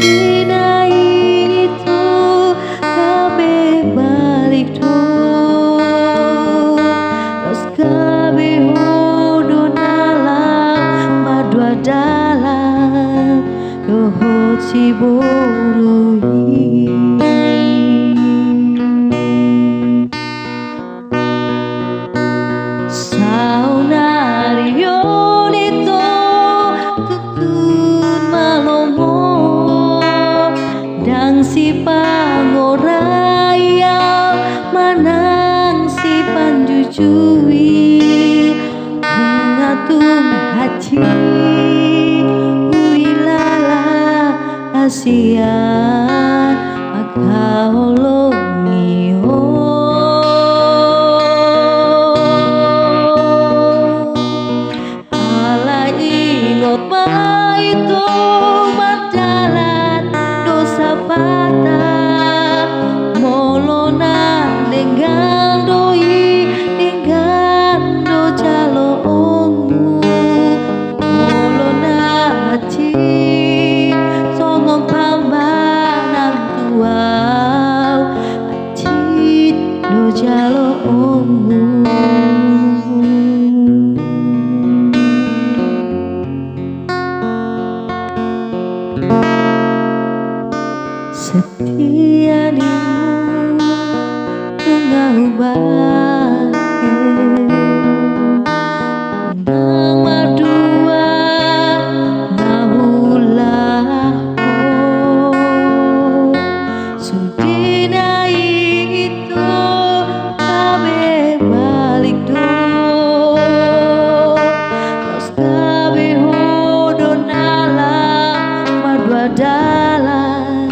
dina itu kabeh balik tuh terus kabeh hudu nalang madua dalam dohot si boruhi si pangoraya manang si panjujui mengatung haji wilala asian maka holongiho ala ingot pa itu madalan dosa pata molona dengan doi dengan do calo ongu molona haji songong pambanan tuau haji do calo ongu setia nimu nungau bahe nang madua maulah sudina itu kabeh balik do terus kabeh hodo nalang madua dalam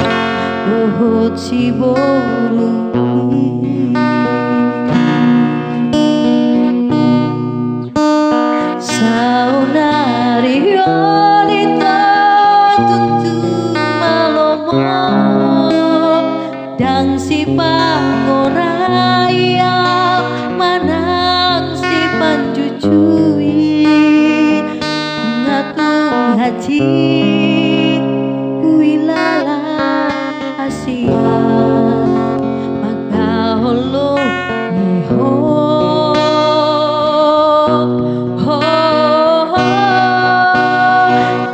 dohot si boruhi saunari yolita tutu malomo dang si pangoraya manang si panjujui ngatung haji wilala asia maka holo niho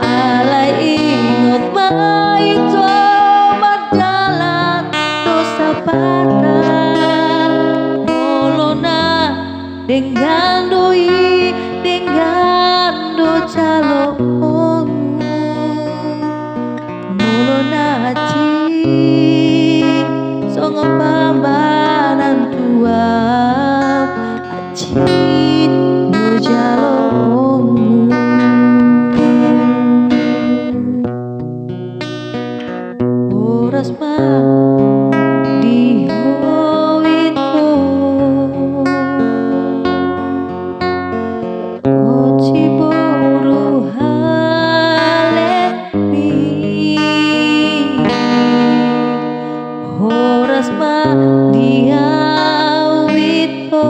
alai ingot maito madalan dosa pada molona dengan doi dengan do calo molona songong pambanan tua acit nujalongu oras ma dihoito oci boru halepi horas ma dia wito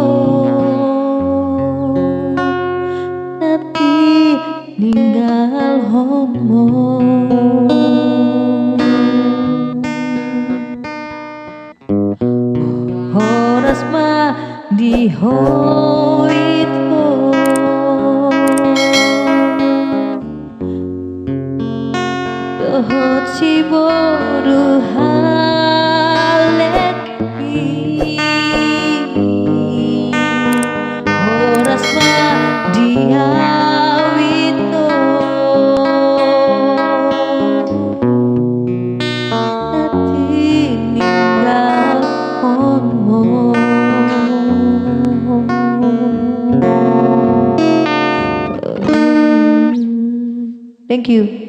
nanti ninggal homo horas ma dihoito dohot si boru horas ma dia wito nanti ninggal homo. Thank you.